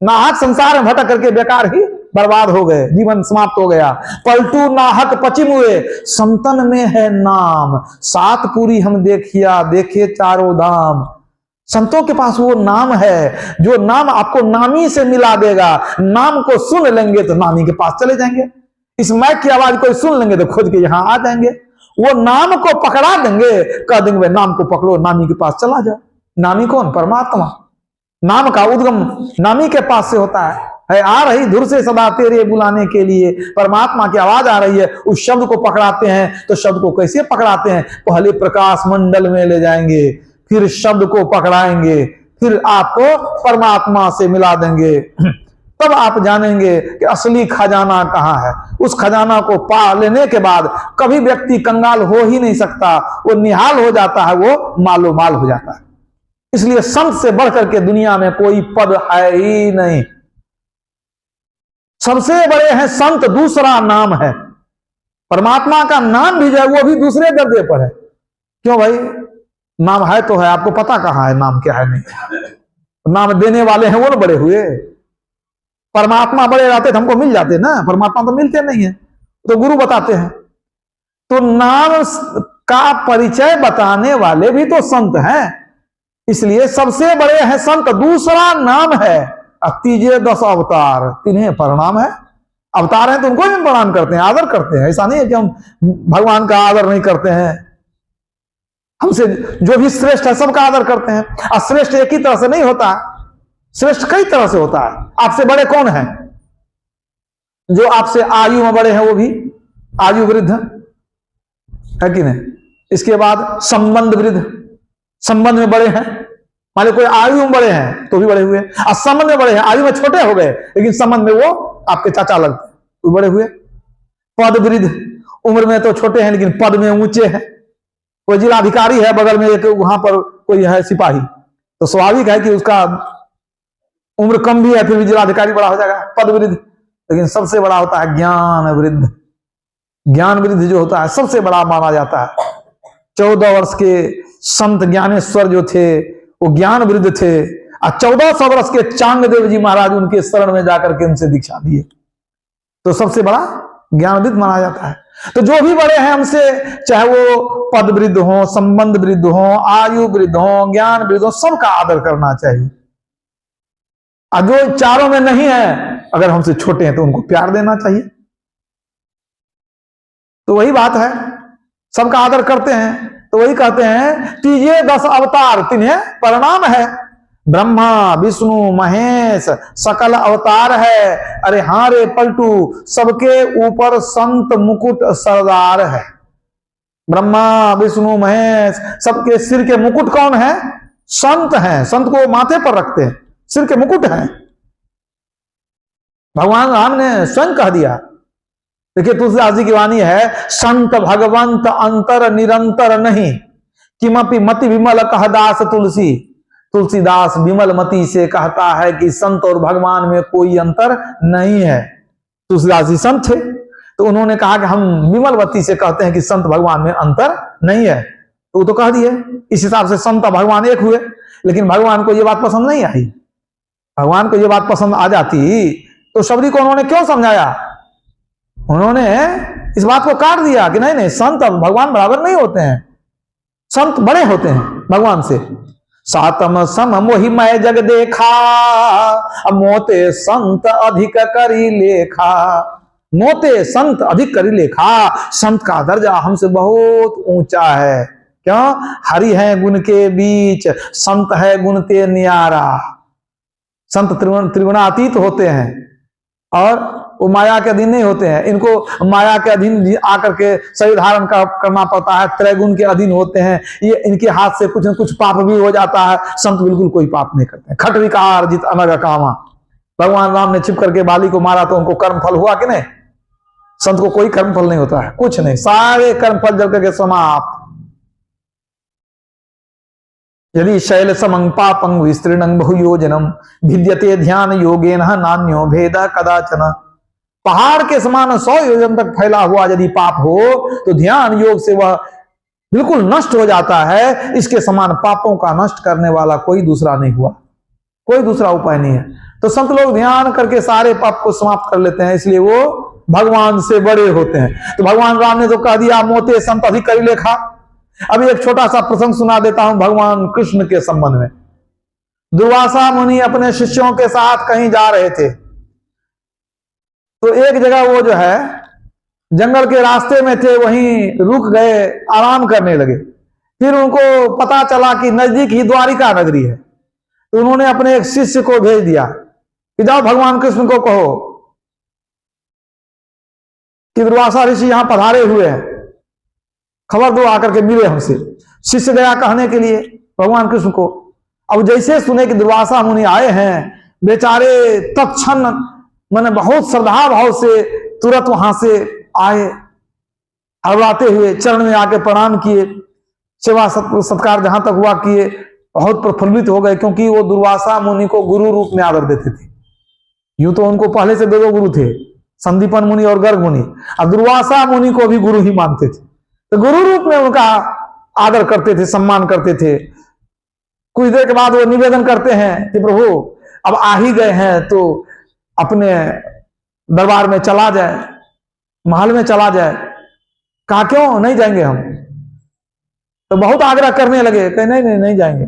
नाहक संसार में भटक करके बेकार ही बर्बाद हो गए, जीवन समाप्त हो गया। पलटू नाहक पची मुए, संतन में है नाम, सातपुरी हम देखिया, देखे चारों धाम। संतों के पास वो नाम है, जो नाम आपको नामी से मिला देगा। नाम को सुन लेंगे तो नामी के पास चले जाएंगे। इस माइक की आवाज को सुन लेंगे तो खोज के यहां आ जाएंगे। वो नाम को पकड़ा देंगे, कह देंगे भाई नाम को पकड़ो, नामी के पास चला जाओ। नामी कौन? परमात्मा। नाम का उद्गम नामी के पास से होता है। आ रही धुर से सदा तेरे बुलाने के लिए, परमात्मा की आवाज आ रही है। उस शब्द को पकड़ाते हैं तो शब्द को कैसे पकड़ाते हैं? पहले प्रकाश मंडल में ले जाएंगे, फिर शब्द को पकड़ाएंगे, फिर आपको परमात्मा से मिला देंगे। तब आप जानेंगे कि असली खजाना कहाँ है। उस खजाना को पा लेने के बाद कभी व्यक्ति कंगाल हो ही नहीं सकता, वो निहाल हो जाता है, वो मालो माल हो जाता है। इसलिए संत से बढ़कर के दुनिया में कोई पद है ही नहीं। सबसे बड़े हैं संत, दूसरा नाम है। परमात्मा का नाम भी जो है वो भी दूसरे दर्जे पर है। क्यों भाई? नाम है तो है, आपको पता कहाँ है नाम क्या है नहीं। नाम देने वाले हैं वो ना बड़े हुए। परमात्मा बड़े रहते तो हमको मिल जाते ना, परमात्मा तो मिलते नहीं है, तो गुरु बताते हैं। तो नाम का परिचय बताने वाले भी तो संत हैं। इसलिए सबसे बड़े हैं संत, दूसरा नाम है। तीजे 10 अवतार, तिन्हें प्रणाम है। अवतार हैं तो उनको भी प्रणाम करते हैं, आदर करते हैं। ऐसा नहीं है कि हम भगवान का आदर नहीं करते हैं। हमसे जो भी श्रेष्ठ है सबका आदर करते हैं। और श्रेष्ठ एक ही तरह से नहीं होता, श्रेष्ठ कई तरह से होता है। आपसे बड़े कौन है? जो आपसे आयु में बड़े हैं वो भी आयु वृद्ध है कि नहीं। इसके बाद संबंध वृद्ध, संबंध में बड़े हैं। मान लो कोई आयु में बड़े हैं तो भी बड़े हुए, और संबंध में बड़े हैं, आयु में छोटे हो गए लेकिन संबंध में वो आपके चाचा लगते हैं, वो बड़े हुए। पद वृद्ध, उम्र में तो छोटे हैं लेकिन पद में ऊंचे हैं। कोई जिलाधिकारी है, बगल में एक वहां पर कोई है सिपाही, तो स्वाभाविक है कि उसका उम्र कम भी है फिर भी जिलाधिकारी बड़ा हो जाएगा, पद वृद्ध। लेकिन सबसे बड़ा होता है ज्ञान वृद्ध। ज्ञान वृद्ध जो होता है सबसे बड़ा माना जाता है। 14 वर्ष के संत ज्ञानेश्वर जो थे वो ज्ञान वृद्ध थे, और 1400 वर्ष के चांगदेव जी महाराज उनके शरण में जाकर के उनसे दीक्षा दिए, तो सबसे बड़ा ज्ञान वृद्ध माना जाता है। तो जो भी बड़े हैं हमसे, चाहे वो पद वृद्ध हो, संबंध वृद्ध हो, आयु वृद्ध हो, ज्ञान वृद्ध हो, सबका आदर करना चाहिए। और जो चारों में नहीं है, अगर हमसे छोटे हैं तो उनको प्यार देना चाहिए। तो वही बात है, सबका आदर करते हैं। तो वही कहते हैं तीजे 10 अवतार तिन्हें प्रणाम है। ब्रह्मा विष्णु महेश सकल अवतार है। अरे हाँ रे पलटू, सबके ऊपर संत मुकुट सरदार है। ब्रह्मा विष्णु महेश सबके सिर के मुकुट कौन है? संत हैं। संत को माथे पर रखते हैं, सिर के मुकुट हैं। भगवान राम ने स्वयं कह दिया। देखिए तुलसीदास जी की वाणी है, संत भगवंत अंतर निरंतर नहीं, किमपि मति विमल कह दास तुलसी। तुलसीदास विमल मति से कहता है कि संत और भगवान में कोई अंतर नहीं है। तुलसीदास जी संत थे तो उन्होंने कहा कि हम विमल मति से कहते हैं कि संत भगवान में अंतर नहीं है, तो वो तो कह दिए। इस हिसाब से संत और भगवान एक हुए। लेकिन भगवान को यह बात पसंद नहीं आई। भगवान को यह बात पसंद आ जाती तो शबरी को उन्होंने क्यों समझाया? उन्होंने इस बात को काट दिया कि नहीं नहीं, संत और भगवान बराबर नहीं होते हैं, संत बड़े होते हैं भगवान से। सातम सम मोहि मैं जग देखा, मोते संत अधिक करी लेखा। मोते संत अधिक करी लेखा, संत का दर्जा हमसे बहुत ऊंचा है। क्यों? हरि है गुण के बीच, संत है गुण ते न्यारा। संत त्रिगुणातीत होते हैं और वो माया के अधीन नहीं होते हैं। इनको माया के अधीन आकर के शरीर धारण करना पड़ता है, त्रैगुण के अधीन होते हैं। ये इनके हाथ से कुछ न कुछ पाप भी हो जाता है। संत बिल्कुल कोई पाप नहीं करते। खट विकार जित अनग कामा, भगवान राम ने छिप करके बाली को मारा तो उनको कर्म फल हुआ कि नहीं? संत को कोई कर्म फल नहीं होता है, कुछ नहीं, सारे कर्म फल जल करके समाप्त। यदि शैल समं पापं विस्तृणं बहुयोजनम भिद्यते ध्यान योगेन नान्यो भेद कदाचन। पहाड़ के समान 100 योजन तक फैला हुआ यदि पाप हो तो ध्यान योग से वह बिल्कुल नष्ट हो जाता है। इसके समान पापों का नष्ट करने वाला कोई दूसरा नहीं हुआ, कोई दूसरा उपाय नहीं है। तो संत लोग ध्यान करके सारे पाप को समाप्त कर लेते हैं, इसलिए वो भगवान से बड़े होते हैं। तो भगवान राम ने तो कह दिया मोते संत अधिक करी लेखा। अभी एक छोटा सा प्रसंग सुना देता हूं भगवान कृष्ण के संबंध में। दुर्वासा मुनि अपने शिष्यों के साथ कहीं जा रहे थे, तो एक जगह वो जो है जंगल के रास्ते में थे, वहीं रुक गए, आराम करने लगे। फिर उनको पता चला कि नजदीक ही द्वारिका नगरी है, तो उन्होंने अपने एक शिष्य को भेज दिया कि जाओ भगवान कृष्ण को कहो कि दुर्वासा ऋषि यहां पधारे हुए हैं, खबर दो, आकर के मिले हमसे। शिष्य गया कहने के लिए भगवान कृष्ण को। अब जैसे सुने कि दुर्वासा मुनि आए हैं, बेचारे तत्क्षण मैंने बहुत श्रद्धा भाव से तुरंत वहां से आए, हड़बड़ाते हुए चरण में आके प्रणाम किए, सेवा सत्कार जहां तक हुआ किए, बहुत प्रफुल्लित हो गए, क्योंकि वो दुर्वासा मुनि को गुरु रूप में आदर देते थे। यूं तो उनको पहले से 2 गुरु थे, संदीपन मुनि और गर्ग मुनि, और दुर्वासा मुनि को भी गुरु ही मानते थे। तो गुरु रूप में उनका आदर करते थे, सम्मान करते थे। कुछ देर के बाद वो निवेदन करते हैं कि प्रभु अब आ ही गए हैं तो अपने दरबार में चला जाए, महल में चला जाए। कहा क्यों नहीं जाएंगे हम? तो बहुत आग्रह करने लगे, कहे नहीं नहीं नहीं जाएंगे।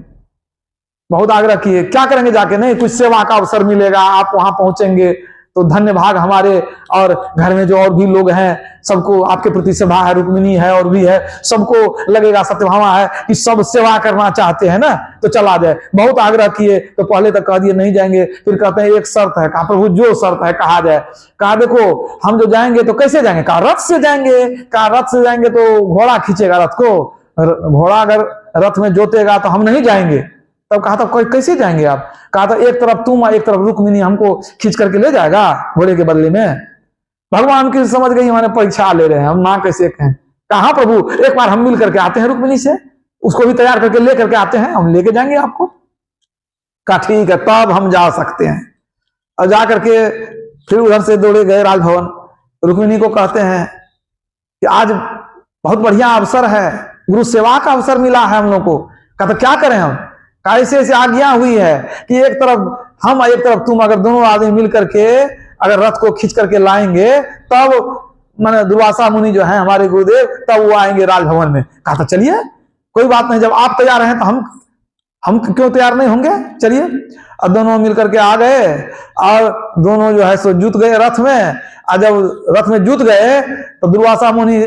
बहुत आग्रह किए, क्या करेंगे जाके? नहीं, कुछ सेवा का अवसर मिलेगा, आप वहां पहुंचेंगे तो धन्य भाग हमारे, और घर में जो और भी लोग हैं सबको आपके प्रति सेवा है, रुक्मिणी है और भी है, सबको लगेगा सत्यभामा है कि सब सेवा करना चाहते हैं ना, तो चला जाए। बहुत आग्रह किए तो पहले तक कह दिए नहीं जाएंगे, फिर कहते हैं एक शर्त है। कहा प्रभु जो शर्त है कहा जाए। कहा देखो हम जो जाएंगे तो कैसे जाएंगे? कहा रथ से जाएंगे। कहा रथ से जाएंगे तो घोड़ा खींचेगा रथ को, घोड़ा अगर रथ में जोतेगा तो हम नहीं जाएंगे। तब कहा था कैसे जाएंगे आप? कहा था एक तरफ तुम और एक तरफ रुक्मिणी हमको खींच करके ले जाएगा घोड़े के बदले में। भगवान की समझ गई हमारे परीक्षा ले रहे हैं, हम ना कैसे कहें। कहा प्रभु एक बार हम मिल करके आते हैं रुक्मिणी से, उसको भी तैयार करके ले करके आते हैं, हम लेके जाएंगे आपको। कहा ठीक है तब हम जा सकते हैं। और जा करके फिर उधर से दौड़े गए राजभवन। रुक्मिणी को कहते हैं कि आज बहुत बढ़िया अवसर है, गुरु सेवा का अवसर मिला है हम लोग को। कहते क्या करें हम? ऐसे ऐसे आज्ञा हुई है कि एक तरफ हम एक तरफ तुम, अगर दोनों आदमी मिल करके अगर रथ को खींच करके लाएंगे तब माने दुर्वासा मुनि जो है हमारे गुरुदेव, तब वो आएंगे राजभवन में। कहा था चलिए कोई बात नहीं, जब आप तैयार हैं तो हम क्यों तैयार नहीं होंगे, चलिए। और दोनों मिल करके आ गए और दोनों जो है सो जुट गए रथ में। और जब रथ में जुट गए तो दुर्वासा मुनि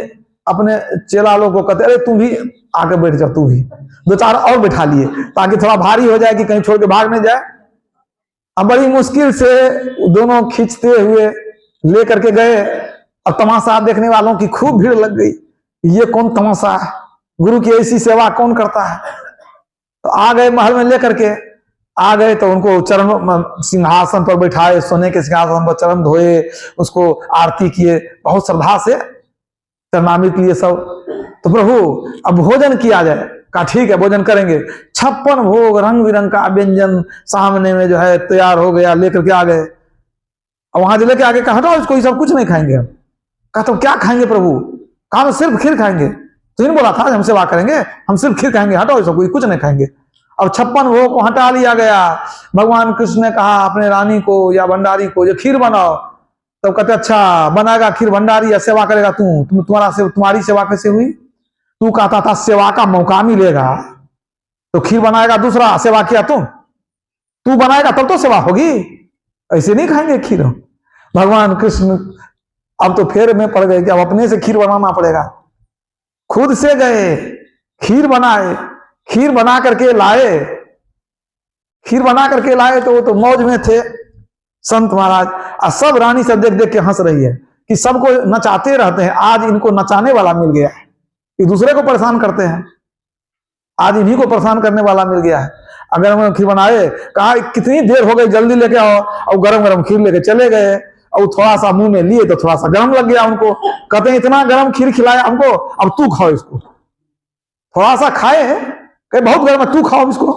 अपने चेला लोग को कहते अरे तुम भी आके बैठ जाओ, तू भी 2-4 और बैठा लिए ताकि थोड़ा भारी हो जाए कि कहीं छोड़ के भाग नहीं जाए। अब बड़ी मुश्किल से दोनों खींचते हुए ले करके गए और तमाशा देखने वालों की खूब भीड़ लग गई। ये कौन तमाशा है, गुरु की ऐसी सेवा कौन करता है। तो आ गए महल में लेकर के आ गए तो उनको चरण सिंहासन पर बैठाए, सोने के सिंहासन पर चरण धोए, उसको आरती किए, बहुत श्रद्धा से चरणामृत लिए सब। तो प्रभु अब भोजन किया जाए। कहा ठीक है भोजन करेंगे। 56 भोग रंग बिरंग का व्यंजन सामने में जो है तैयार हो गया, लेकर के आ गए। और वहां से लेके आगे कहा हटाओ इसको, सब कुछ नहीं खाएंगे हम। कहा तो क्या खाएंगे प्रभु? कहा सिर्फ खीर खाएंगे। तो बोला था हम सेवा करेंगे, हम सिर्फ खीर खाएंगे, हटाओ इसको, कुछ नहीं खाएंगे। अब 56 भोग को हटा लिया गया। भगवान कृष्ण ने कहा अपने रानी को या भंडारी को जो खीर बनाओ। तब कहते अच्छा बनाएगा खीर भंडारी या सेवा करेगा तुम्हारी सेवा कैसे हुई? तू कहता था सेवा का मौका मिलेगा तो खीर बनाएगा दूसरा, सेवा किया तू बनाएगा तब तो सेवा होगी, ऐसे नहीं खाएंगे खीर। भगवान कृष्ण अब तो फेर में पड़ गए कि अब अपने से खीर बनाना पड़ेगा। खुद से गए, खीर बनाए, खीर बना करके लाए। खीर बना करके लाए तो वो तो मौज में थे, संत महाराज। और सब रानी सब देख देख के हंस रही है कि सबको नचाते रहते हैं, आज इनको नचाने वाला मिल गया है। ये दूसरे को परेशान करते हैं, आज इन्हीं को परेशान करने वाला मिल गया है। अगर हम खीर बनाए, कहा कितनी देर हो गई, जल्दी लेके आओ, और गरम गरम खीर लेके चले गए, और थोड़ा सा मुंह में लिए तो थोड़ा सा गरम लग गया उनको। कहते हैं इतना गरम खीर खिलाया हमको, अब तू खाओ इसको। थोड़ा सा खाए, कहे बहुत गर्म है, तू खाओ इसको।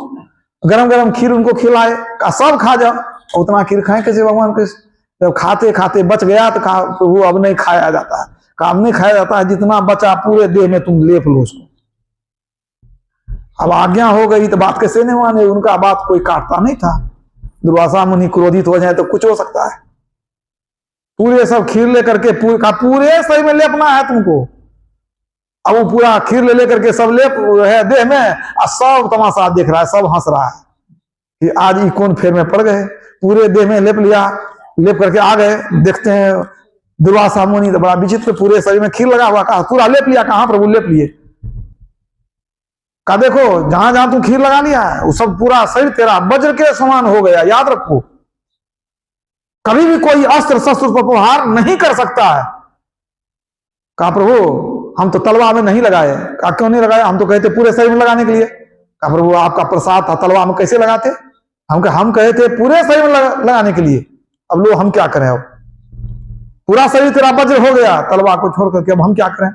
गरम गरम खीर उनको खिलाए, कहा सब खा जाओ। उतना खीर खाए कैसे भगवान कृष्ण? जब खाते खाते बच गया तो कहा प्रभु अब नहीं खाया जाता है। कहा अब नहीं खाया जाता है, जितना बचा पूरे देह में तुम लेप लो उसको। अब आज्ञा हो गई तो बात कैसे नहीं माने, उनका बात कोई काटता नहीं था। दुर्वासा मुनि क्रोधित हो जाए तो कुछ हो सकता है। पूरे सब खीर लेकर के पूरे शरीर में लेपना है तुमको। अब वो पूरा खीर ले लेकर के सब लेप है देह में, और सब तमाशा देख रहा है, सब हंस रहा है कि आज ये कौन फेर में पड़ गए। पूरे देह में लेप लिया, लेप करके आ गए। देखते हैं दुर्वासा मुनि तो बड़ा विचित्र, पूरे शरीर में खीर लगा हुआ। कहा पूरा लेप लिया? कहां प्रभु लेप लिए? कहा देखो जहां जहां तू खीर लगा लिया है वो सब पूरा शरीर तेरा वज्र के समान हो गया, याद रखो। कभी भी कोई अस्त्र शस्त्र पर प्रहार नहीं कर सकता है। कहा प्रभु हम तो तलवार में नहीं लगाए। कहा क्यों नहीं लगाए? हम तो कहते पूरे शरीर में लगाने के लिए। कहा प्रभु आपका प्रसाद था, तलवार में कैसे लगाते? हम कहे थे पूरे शरीर में लगाने के लिए। अब लो हम क्या करें? अब पूरा शरीर तेरा वज्र हो गया तलवार को छोड़ करके, अब हम क्या करें?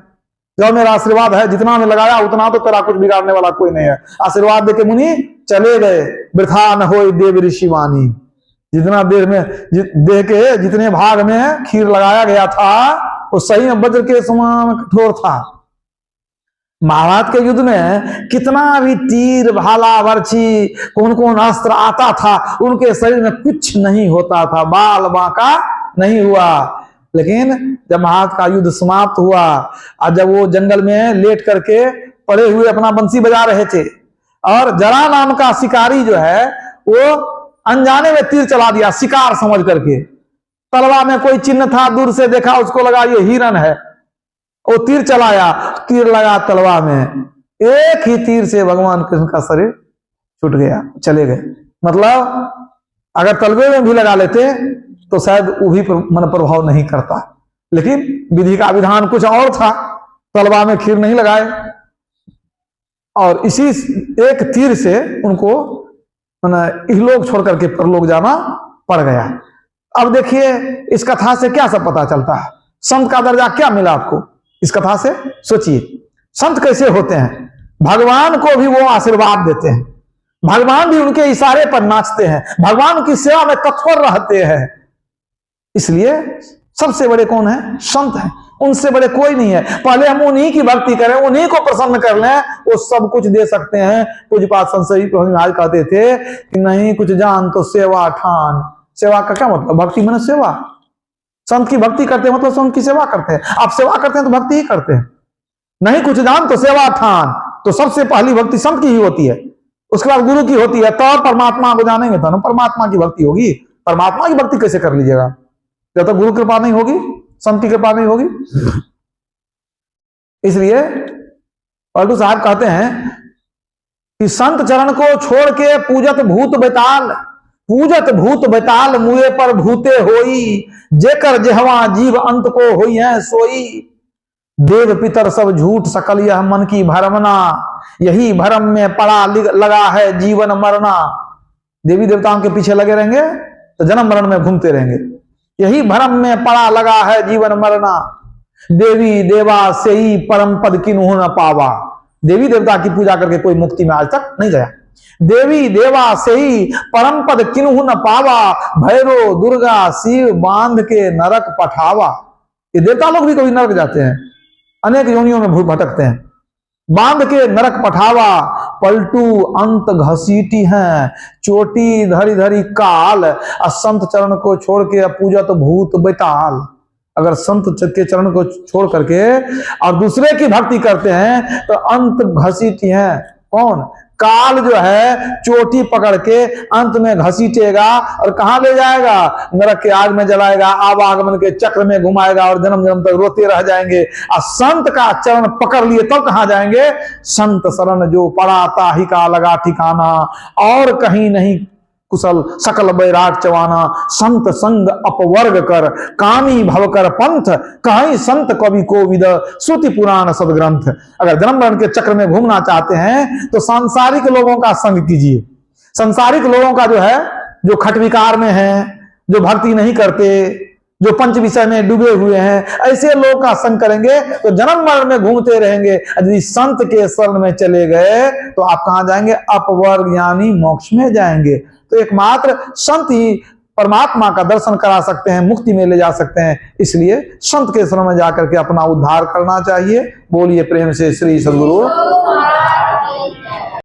जब मेरा आशीर्वाद है, जितना मैं लगाया उतना तो तेरा कुछ बिगाड़ने वाला कोई नहीं है। आशीर्वाद देके मुनि चले गए। वृथा न हो देव ऋषि वाणी। जितना देर में देह के जितने भाग में खीर लगाया गया था वो सही में वज्र के समान कठोर था। महाभारत के युद्ध में कितना भी तीर भाला वर्ची कौन कौन अस्त्र आता था, उनके शरीर में कुछ नहीं होता था, बाल बांका नहीं हुआ। लेकिन जब महाभारत का युद्ध समाप्त हुआ और जब वो जंगल में लेट करके पड़े हुए अपना बंसी बजा रहे थे, और जरा नाम का शिकारी जो है वो अनजाने में तीर चला दिया शिकार समझ करके। तलवार में कोई चिन्ह था, दूर से देखा, उसको लगा ये हिरन है, वो तीर चलाया, तीर लगा तलवार में, एक ही तीर से भगवान कृष्ण का शरीर छूट गया, चले गए। मतलब अगर तलवे में भी लगा लेते तो शायद वो भी मन प्रभाव नहीं करता, लेकिन विधि का विधान कुछ और था, तलवार में खीर नहीं लगाए और इसी एक तीर से उनको इहलोक छोड़ करके परलोक जाना पड़ गया। अब देखिए इस कथा से क्या सब पता चलता है, संत का दर्जा क्या मिला आपको इस कथा से? सोचिए संत कैसे होते हैं। भगवान को भी वो आशीर्वाद देते हैं, भगवान भी उनके इशारे पर नाचते हैं, भगवान की सेवा में तत्पर रहते हैं। इसलिए सबसे बड़े कौन है? संत हैं, उनसे बड़े कोई नहीं है। पहले हम उन्हीं की भक्ति करें, उन्हीं को प्रसन्न कर लें, वो सब कुछ दे सकते हैं। पूज्यपाद संत महाराज कहते थे कि नहीं कुछ जान तो सेवा ठान। सेवा का क्या मतलब? भक्ति मन सेवा। संत की भक्ति करते हैं मतलब संत की सेवा करते हैं। आप सेवा करते हैं तो भक्ति ही करते हैं। नहीं कुछ जान तो सेवा ठान, तो सबसे पहली भक्ति संत की ही होती है, उसके बाद गुरु की होती है, तो परमात्मा को जानेंगे तो परमात्मा की भक्ति होगी। परमात्मा की भक्ति कैसे कर लीजिएगा जब तक गुरु कृपा नहीं होगी, संत की कृपा नहीं होगी। इसलिए पलटू साहब कहते हैं कि संत चरण को छोड़ के पूजत भूत बेताल मुए पर भूते होई, जेकर जेहवा जीव अंत को होई है सोई। देव पितर सब झूठ सकल यह मन की भरमना, यही भरम में पड़ा लगा है जीवन मरना। देवी देवताओं के पीछे लगे रहेंगे तो जन्म मरण में घूमते रहेंगे, यही भरम में पड़ा लगा है जीवन मरना। देवी देवा से ही परम पद किन्हू न पावा। देवी देवता की पूजा करके कोई मुक्ति में आज तक नहीं गया। देवी देवा से ही परम पद किन्हू न पावा, भैरो दुर्गा शिव बांध के नरक पठावा। ये देवता लोग भी कभी नरक जाते हैं, अनेक योनियों में भटकते हैं। बांध के नरक पठावा, पलटू अंत घसीटी हैं, चोटी धरी धरी काल। संत चरण को छोड़ के पूजत भूत बेताल। अगर संत के चरण को छोड़ करके और दूसरे की भक्ति करते हैं तो अंत घसीटी हैं। कौन? काल जो है चोटी पकड़ के अंत में घसीटेगा और कहां ले जाएगा? नरक के आग में जलाएगा, आवागमन के चक्र में घुमाएगा और जन्म जन्म तक रोते रह जाएंगे। और संत का चरण पकड़ लिए तब कहां जाएंगे? संत शरण जो पड़ा ताही का लगा ठिकाना, और कहीं नहीं कुशल सकल बैराट चवाना, संत संग अपवर्ग कर, कामी भवकर पंथ, कहीं संत कवि को विद, श्रुति पुराण सदग्रंथ। अगर जन्म मरण के चक्र में घूमना चाहते हैं तो सांसारिक लोगों का संग कीजिए। सांसारिक लोगों का जो है, जो खटविकार में है, जो भक्ति नहीं करते, जो पंच विषय में डूबे हुए हैं, ऐसे लोग का संग करेंगे तो जन्म मरण में घूमते रहेंगे। यदि संत के शरण में चले गए तो आप कहां जाएंगे? अपवर्ग यानी मोक्ष में जाएंगे। तो एकमात्र संत ही परमात्मा का दर्शन करा सकते हैं, मुक्ति में ले जा सकते हैं। इसलिए संत के शरण में जाकर के अपना उद्धार करना चाहिए। बोलिए प्रेम से श्री सद्गुरु